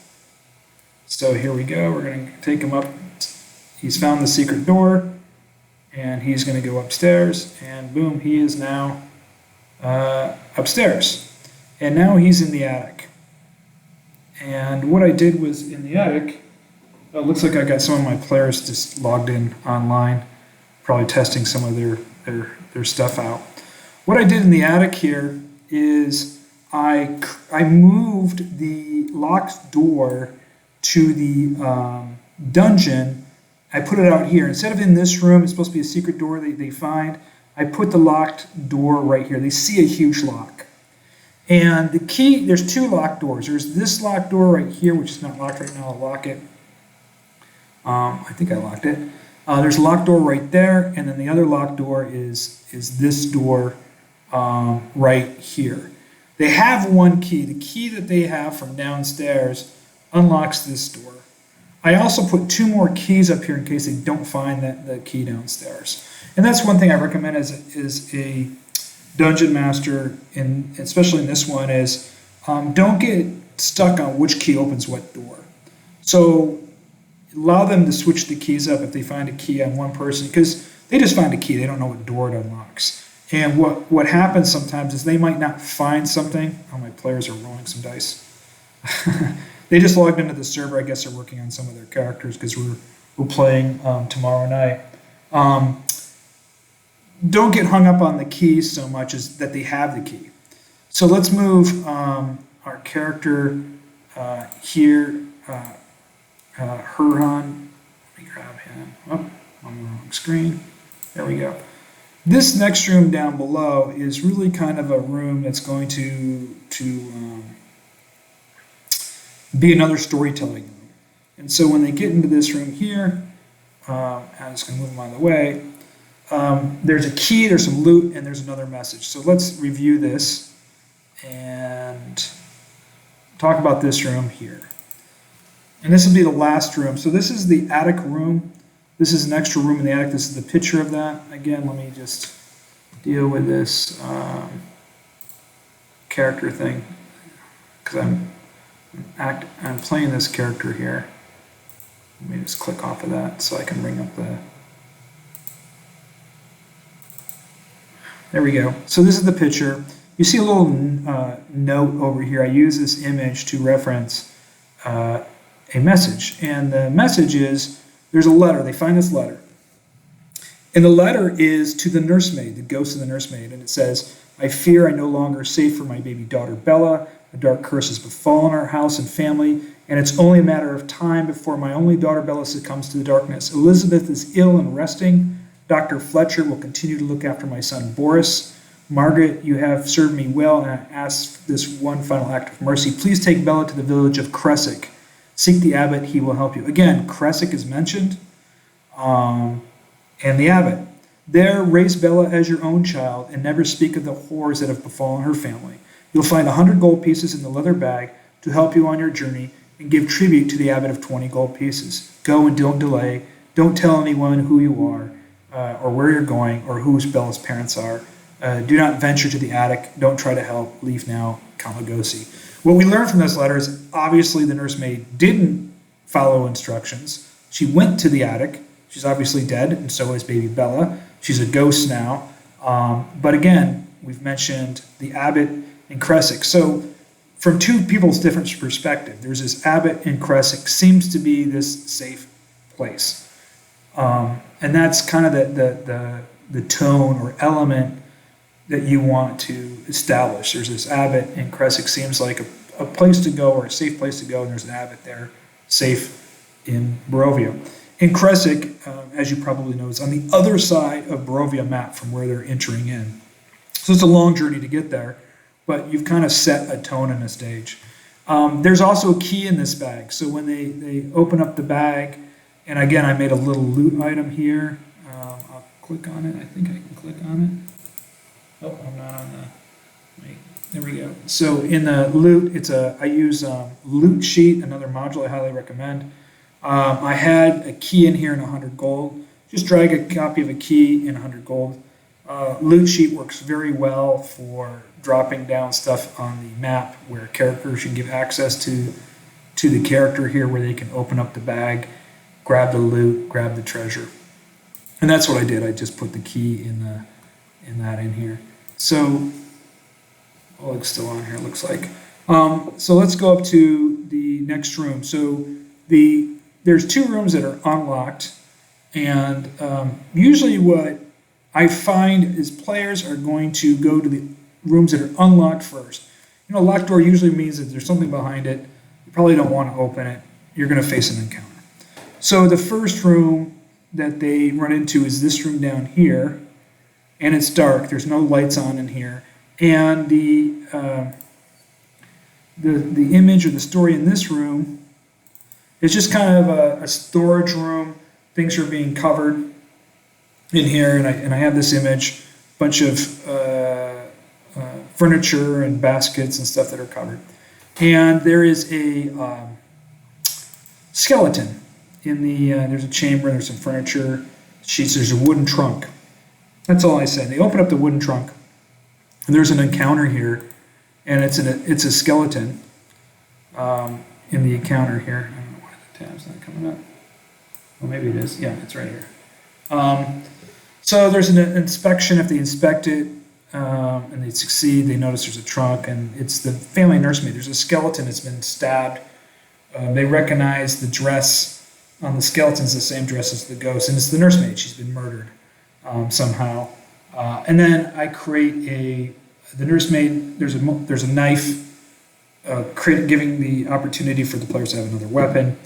So here we go. We're going to take him up. He's found the secret door, and he's going to go upstairs, and boom, he is now upstairs. And now he's in the attic. And what I did was in the attic, it looks like I got some of my players just logged in online, probably testing some of their stuff out. What I did in the attic here is I moved the locked door to the dungeon, I put it out here. Instead of in this room, it's supposed to be a secret door they find. I put the locked door right here. They see a huge lock. And the key, there's two locked doors. There's this locked door right here, which is not locked right now. I'll lock it. I think I locked it. There's a locked door right there, and then the other locked door is this door right here. They have one key. The key that they have from downstairs unlocks this door. I also put two more keys up here in case they don't find the key downstairs. And that's one thing I recommend as a dungeon master, especially in this one, is don't get stuck on which key opens what door. So allow them to switch the keys up if they find a key on one person, because they just find a key, they don't know what door it unlocks. And what happens sometimes is they might not find something. Oh, my players are rolling some dice. They just logged into the server. I guess they're working on some of their characters because we're playing tomorrow night. Don't get hung up on the keys so much as that they have the key. So let's move our character here, Herhan. Let me grab him. Oh, on the wrong screen. There we go. This next room down below is really kind of a room that's going to be another storytelling room. And so when they get into this room here, I'm just going to move them out of the way. There's a key, there's some loot, and there's another message. So let's review this and talk about this room here. And this will be the last room. So this is the attic room. This is an extra room in the attic. This is the picture of that. Again, let me just deal with this character thing, because I'm playing this character here. Let me just click off of that so I can bring up the... There we go. So this is the picture. You see a little note over here. I use this image to reference a message. And the message is, there's a letter. They find this letter. And the letter is to the nursemaid, the ghost of the nursemaid. And it says, I fear I no longer safe for my baby daughter Bella. A dark curse has befallen our house and family, and it's only a matter of time before my only daughter Bella succumbs to the darkness. Elizabeth is ill and resting. Dr. Fletcher will continue to look after my son Boris. Margaret, you have served me well, and I ask this one final act of mercy. Please take Bella to the village of Cressick. Seek the abbot, he will help you. Again, Cressick is mentioned, and the abbot. There, raise Bella as your own child, and never speak of the horrors that have befallen her family. You'll find 100 gold pieces in the leather bag to help you on your journey, and give tribute to the abbot of 20 gold pieces. Go and don't delay. Don't tell anyone who you are, or where you're going, or who Bella's parents are. Do not venture to the attic. Don't try to help. Leave now, Count Lugosi. What we learn from this letter is obviously the nursemaid didn't follow instructions. She went to the attic. She's obviously dead, and so is baby Bella. She's a ghost now. But again, we've mentioned the abbot and Cressick. So from two people's different perspective, there's this abbot in Cressick seems to be this safe place. And that's kind of the tone or element that you want to establish. There's this abbot in Cressick seems like a place to go, or a safe place to go, and there's an abbot there, safe in Barovia. In Cressick, as you probably know, is on the other side of Barovia map from where they're entering in. So it's a long journey to get there, but you've kind of set a tone and a stage. There's also a key in this bag. So when they open up the bag, and again, I made a little loot item here. I'll click on it. I think I can click on it. Oh, I'm not on the... Wait, there we go. So in the loot, I use Loot Sheet, another module I highly recommend. I had a key in here in 100 gold. Just drag a copy of a key in 100 gold. Loot Sheet works very well for dropping down stuff on the map where characters can give access to the character here, where they can open up the bag, grab the loot, grab the treasure. And that's what I did. I just put the key in that in here. So, oh, it's still on here, it looks like. So let's go up to the next room. So there's two rooms that are unlocked, and usually what I find is players are going to go to the rooms that are unlocked first. You know, a locked door usually means that there's something behind it. You probably don't want to open it. you're going to face an encounter. So the first room that they run into is this room down here, and it's dark. There's no lights on in here, and the image or the story in this room is just kind of a storage room. Things are being covered in here, and I have this image, bunch of furniture and baskets and stuff that are covered. And there is a skeleton in the, there's a chamber, there's some furniture, sheets, there's a wooden trunk. That's all I said. They open up the wooden trunk, and there's an encounter here, and it's a skeleton in the encounter here. I don't know why the tab's not coming up. Well, maybe it is. Yeah, it's right here. So there's an inspection. If they inspect it and they succeed, they notice there's a trunk, and it's the family nursemaid. There's a skeleton that's been stabbed. They recognize the dress on the skeleton's the same dress as the ghost, and it's the nursemaid. She's been murdered somehow. And then I create the nursemaid. There's a knife, giving the opportunity for the players to have another weapon,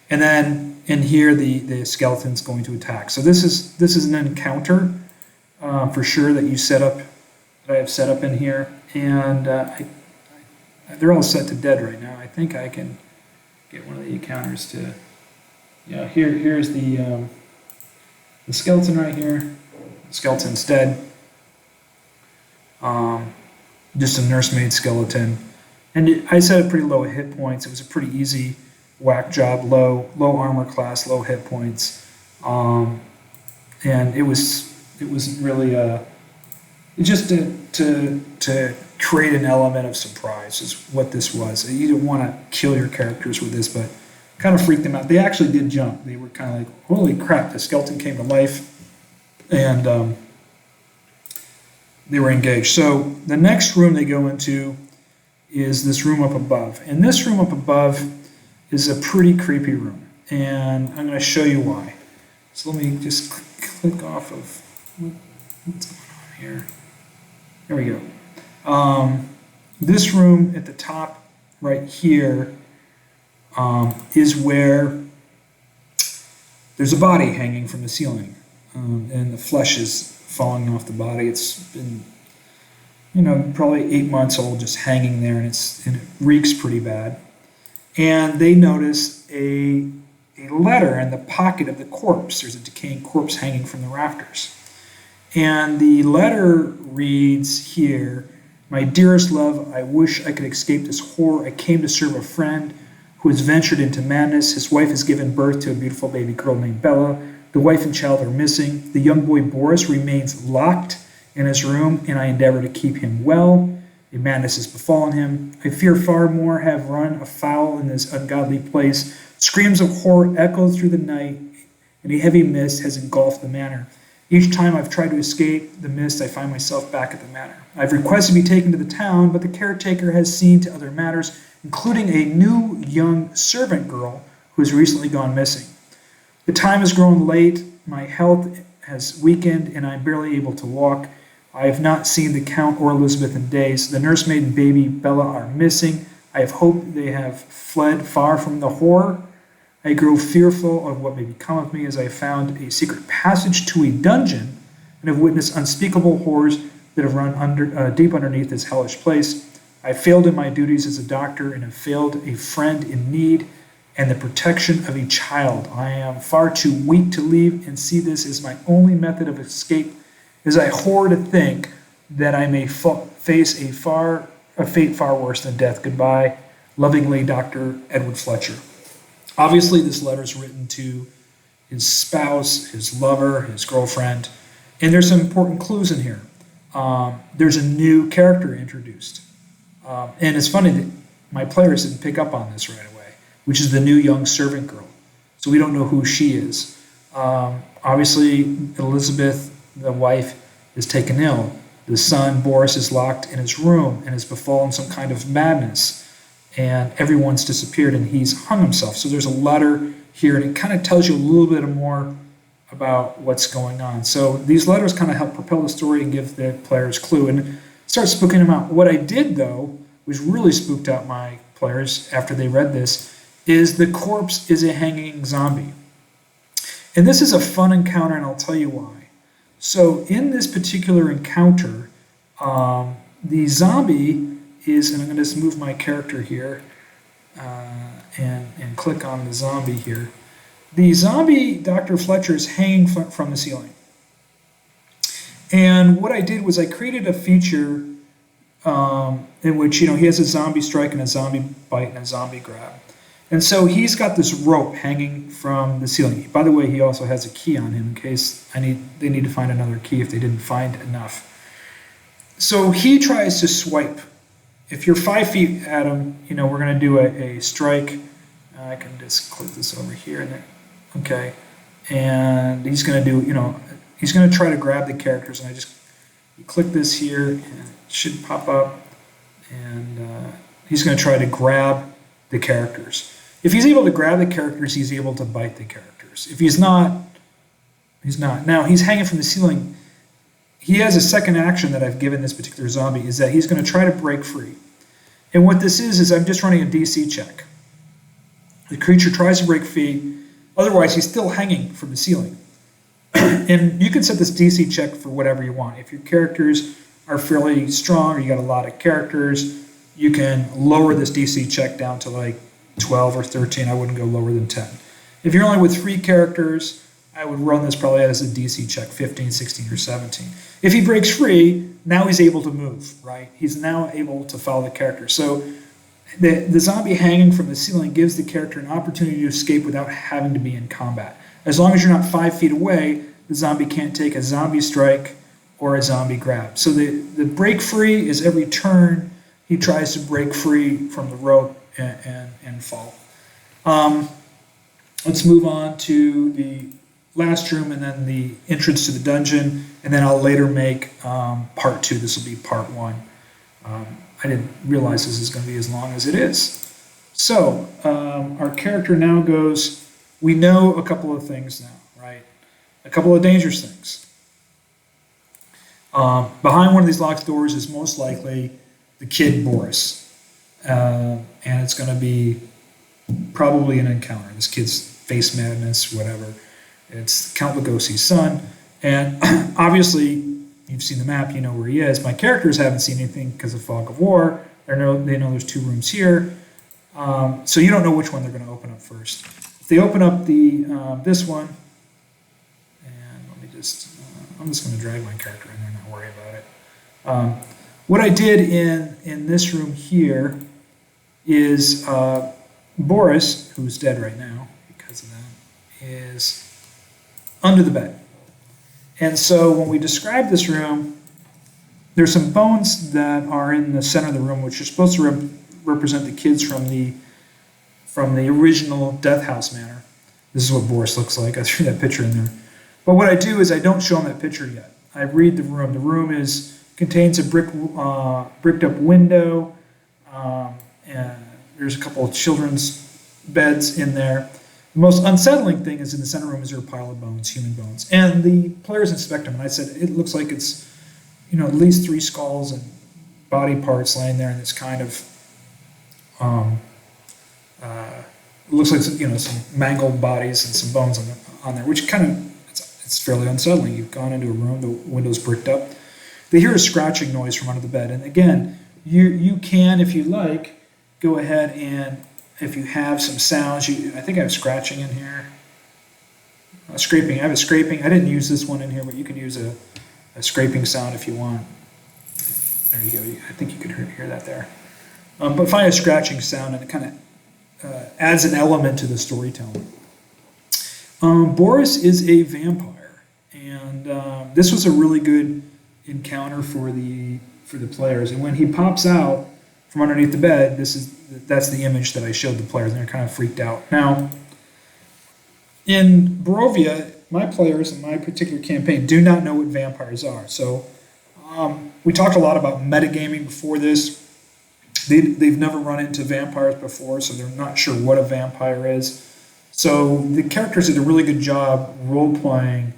and then in here the skeleton's going to attack. So this is an encounter for sure that you set up, that I have set up in here, and they're all set to dead right now. I think I can get one of the encounters to. Yeah, here's the skeleton right here. The skeleton's dead. Just a nursemaid skeleton. And I set it pretty low hit points. It was a pretty easy whack job, low armor class, low hit points. And it wasn't really just to create an element of surprise is what this was. You didn't want to kill your characters with this, but kind of freaked them out. They actually did jump. They were kind of like, holy crap, the skeleton came to life, and they were engaged. So the next room they go into is this room up above. And this room up above is a pretty creepy room, and I'm going to show you why. So let me just click off of what's going on here. There we go. This room at the top right here is where there's a body hanging from the ceiling, and the flesh is falling off the body. It's been, probably 8 months old, just hanging there, and it reeks pretty bad. And they notice a letter in the pocket of the corpse. There's a decaying corpse hanging from the rafters, and the letter reads here, "My dearest love, I wish I could escape this horror. I came to serve a friend who has ventured into madness. His wife has given birth to a beautiful baby girl named Bella. The wife and child are missing. The young boy Boris remains locked in his room, and I endeavor to keep him well. A madness has befallen him. I fear far more have run afoul in this ungodly place. Screams of horror echo through the night, and a heavy mist has engulfed the manor. Each time I've tried to escape the mist, I find myself back at the manor. I've requested to be taken to the town, but the caretaker has seen to other matters, including a new young servant girl who has recently gone missing. The time has grown late, my health has weakened, and I'm barely able to walk. I have not seen the Count or Elizabeth in days. The nursemaid and baby Bella are missing. I have hoped they have fled far from the horror. I grow fearful of what may become of me, as I have found a secret passage to a dungeon and have witnessed unspeakable horrors that have run deep underneath this hellish place. I failed in my duties as a doctor and have failed a friend in need and the protection of a child. I am far too weak to leave and see this as my only method of escape, as I horror to think that I may face a fate far worse than death. Goodbye. Lovingly, Dr. Edward Fletcher." Obviously, this letter is written to his spouse, his lover, his girlfriend, and there's some important clues in here. There's a new character introduced. And it's funny that my players didn't pick up on this right away, which is the new young servant girl. So we don't know who she is. Obviously, Elizabeth, the wife, is taken ill. The son, Boris, is locked in his room and has befallen some kind of madness. And everyone's disappeared, and he's hung himself. So there's a letter here, and it kind of tells you a little bit more about what's going on. So these letters kind of help propel the story and give the players clue and start spooking them out. What I did, though, was really spooked out my players after they read this, is the corpse is a hanging zombie. And this is a fun encounter, and I'll tell you why. So in this particular encounter, the zombie is, and I'm going to just move my character here and click on the zombie here. The zombie, Dr. Fletcher, is hanging from the ceiling. And what I did was I created a feature in which, he has a zombie strike and a zombie bite and a zombie grab. And so he's got this rope hanging from the ceiling. By the way, he also has a key on him in case they need to find another key if they didn't find enough. So he tries to swipe. If you're 5 feet at him, we're going to do a strike. I can just click this over here and there. Okay. And he's going to do, he's going to try to grab the characters. And you click this here and it should pop up. And he's going to try to grab the characters. If he's able to grab the characters, he's able to bite the characters. If he's not, he's not. Now, he's hanging from the ceiling. He has a second action that I've given this particular zombie, is that he's going to try to break free. And what this is I'm just running a DC check. The creature tries to break free. Otherwise, he's still hanging from the ceiling. And you can set this DC check for whatever you want. If your characters are fairly strong or you got a lot of characters, you can lower this DC check down to like 12 or 13. I wouldn't go lower than 10. If you're only with 3 characters, I would run this probably as a DC check, 15, 16, or 17. If he breaks free, now he's able to move, right? He's now able to follow the character. So the zombie hanging from the ceiling gives the character an opportunity to escape without having to be in combat. As long as you're not 5 feet away, the zombie can't take a zombie strike or a zombie grab. So the break free is every turn he tries to break free from the rope and fall. Let's move on to the last room and then the entrance to the dungeon, and then I'll later make part 2. This will be part 1. I didn't realize this is going to be as long as it is. So our character now goes, we know a couple of things now, right? A couple of dangerous things. Behind one of these locked doors is most likely the kid Boris. And it's going to be probably an encounter. This kid's face madness, whatever. It's Count Lugosi's son. And obviously, you've seen the map, you know where he is. My characters haven't seen anything because of Fog of War. They know there's 2 rooms here. So you don't know which one they're going to open up first. If they open up this one, and let me just, I'm just going to drag my character in there, not worry about it. What I did in this room here is Boris, who's dead right now because of that, is under the bed. And so when we describe this room, there's some bones that are in the center of the room, which are supposed to represent the kids from the original Death House Manor. This is what Boris looks like. I threw that picture in there. But what I do is I don't show him that picture yet. I read the room. The room contains a bricked up window, and there's a couple of children's beds in there. The most unsettling thing is in the center room is there a pile of bones, human bones. And the players inspect them, and I said, it looks like it's, at least 3 skulls and body parts laying there, and it's kind of, it looks like, some mangled bodies and some bones on there, which kind of, it's fairly unsettling. You've gone into a room, the window's bricked up. They hear a scratching noise from under the bed, and again, you can, if you like, go ahead and if you have some sounds, I think I have scratching in here. Scraping, I have a scraping. I didn't use this one in here, but you can use a scraping sound if you want. There you go. I think you can hear that there. But find a scratching sound, and it kind of adds an element to the storytelling. Boris is a vampire, and this was a really good encounter for the players. And when he pops out from underneath the bed, that's the image that I showed the players, and they're kind of freaked out. Now, in Barovia, my players in my particular campaign do not know what vampires are. So we talked a lot about metagaming before this. They've never run into vampires before, so they're not sure what a vampire is. So the characters did a really good job role-playing,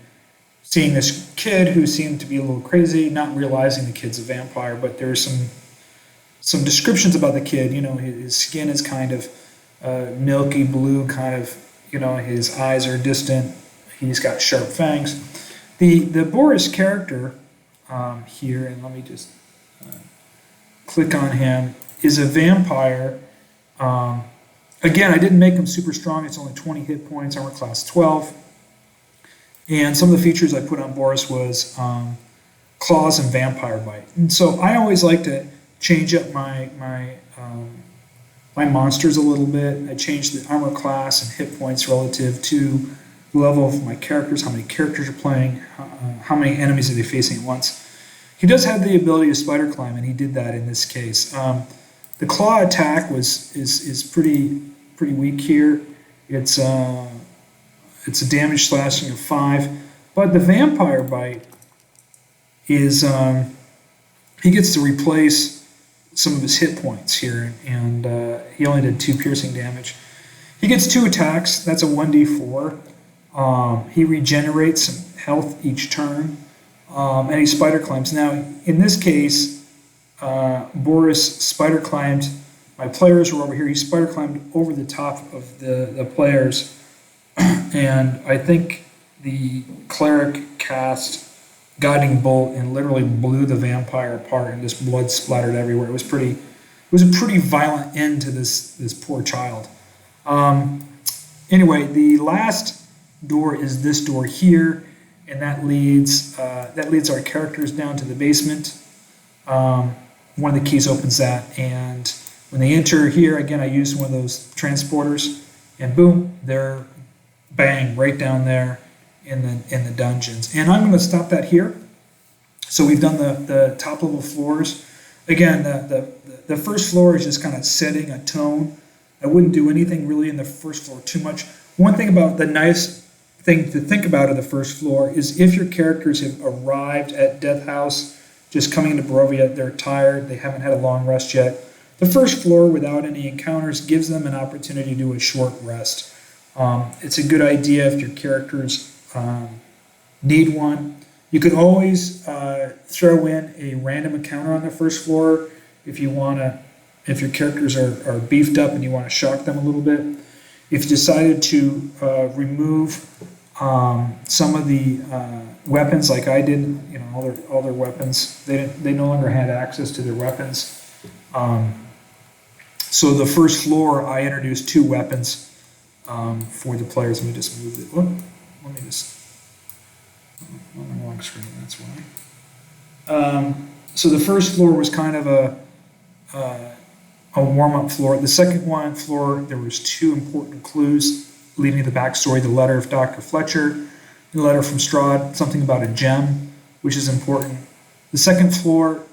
seeing this kid who seemed to be a little crazy, not realizing the kid's a vampire, but there's some descriptions about the kid. His skin is kind of milky blue kind of, his eyes are distant. He's got sharp fangs. The Boris character here, and let me just click on him, is a vampire. Again, I didn't make him super strong. It's only 20 hit points, armor class 12. And some of the features I put on Boris was claws and vampire bite. And so I always like to change up my monsters a little bit. I change the armor class and hit points relative to the level of my characters, how many characters are playing, how many enemies are they facing at once. He does have the ability to spider climb, and he did that in this case. The claw attack is pretty weak here. It's a damage slashing of 5, but the vampire bite is he gets to replace some of his hit points here, and he only did 2 piercing damage. He gets 2 attacks. That's a 1d4. He regenerates some health each turn, and he spider climbs. Now, in this case, Boris spider climbed. My players were over here. He spider climbed over the top of the players, and I think the cleric cast Guiding Bolt and literally blew the vampire apart, and just blood splattered everywhere. It was a pretty violent end to this poor child. Anyway, the last door is this door here, and that leads our characters down to the basement. One of the keys opens that, and when they enter here, again, I used one of those transporters, and boom, they're bang right down there in the dungeons. And I'm going to stop that here. So we've done the top level floors. Again, the first floor is just kind of setting a tone. I wouldn't do anything really in the first floor too much. One thing about the nice thing to think about of the first floor is if your characters have arrived at Death House, just coming into Barovia, they're tired, they haven't had a long rest yet. The first floor, without any encounters, gives them an opportunity to do a short rest. It's a good idea if your characters need one. You could always throw in a random encounter on the first floor if your characters are beefed up and you want to shock them a little bit. If you decided to remove some of the weapons, like I did, all their weapons, they no longer had access to their weapons. So the first floor, I introduced 2 weapons for the players. Let me just move it. Let me just. I'm on the wrong screen. That's why. So the first floor was kind of a warm-up floor. The second floor, there was 2 important clues leading to the backstory: the letter of Dr. Fletcher, the letter from Strahd, something about a gem, which is important. The second floor,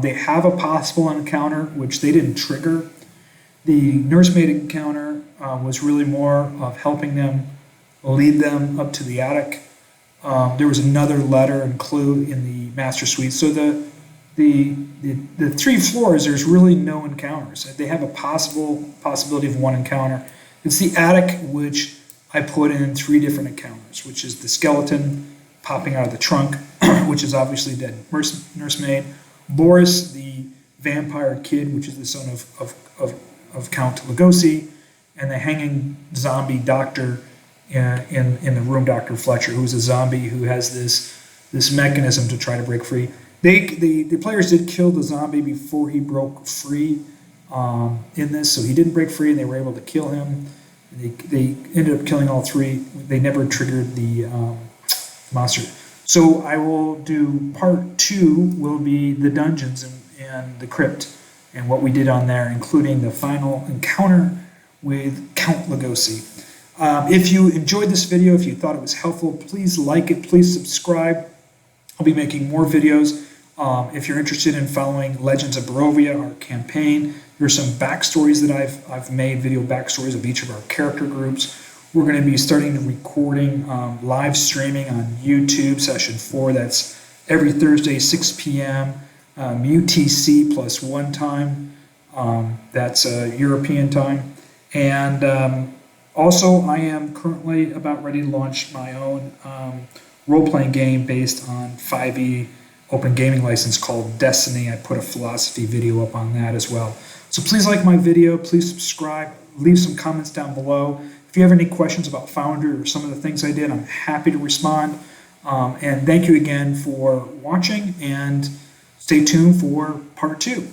they have a possible encounter, which they didn't trigger. The nursemaid encounter was really more of helping them lead them up to the attic. There was another letter and clue in the master suite. So the 3 floors, there's really no encounters. They have a possibility of 1 encounter. It's the attic, which I put in 3 different encounters, which is the skeleton popping out of the trunk, which is obviously dead nursemaid. Boris, the vampire kid, which is the son of Count Lugosi, and the hanging zombie doctor in the room, Dr. Fletcher, who's a zombie who has this mechanism to try to break free. The players did kill the zombie before he broke free in this, so he didn't break free, and they were able to kill him. They ended up killing all 3. They never triggered the monster. So I will do part 2 will be the dungeons and the crypt and what we did on there, including the final encounter with Count Lugosi. If you enjoyed this video, if you thought it was helpful, please like it, please subscribe. I'll be making more videos. If you're interested in following Legends of Barovia, our campaign, there's some backstories that I've made, video backstories of each of our character groups. We're going to be starting to recording live streaming on YouTube, session 4. That's every Thursday, 6 p.m. UTC +1 time. That's European time. And also, I am currently about ready to launch my own role-playing game based on 5e open gaming license called Destiny. I put a philosophy video up on that as well. So please like my video, please subscribe, leave some comments down below. If you have any questions about Foundry or some of the things I did, I'm happy to respond. And thank you again for watching, and stay tuned for part 2.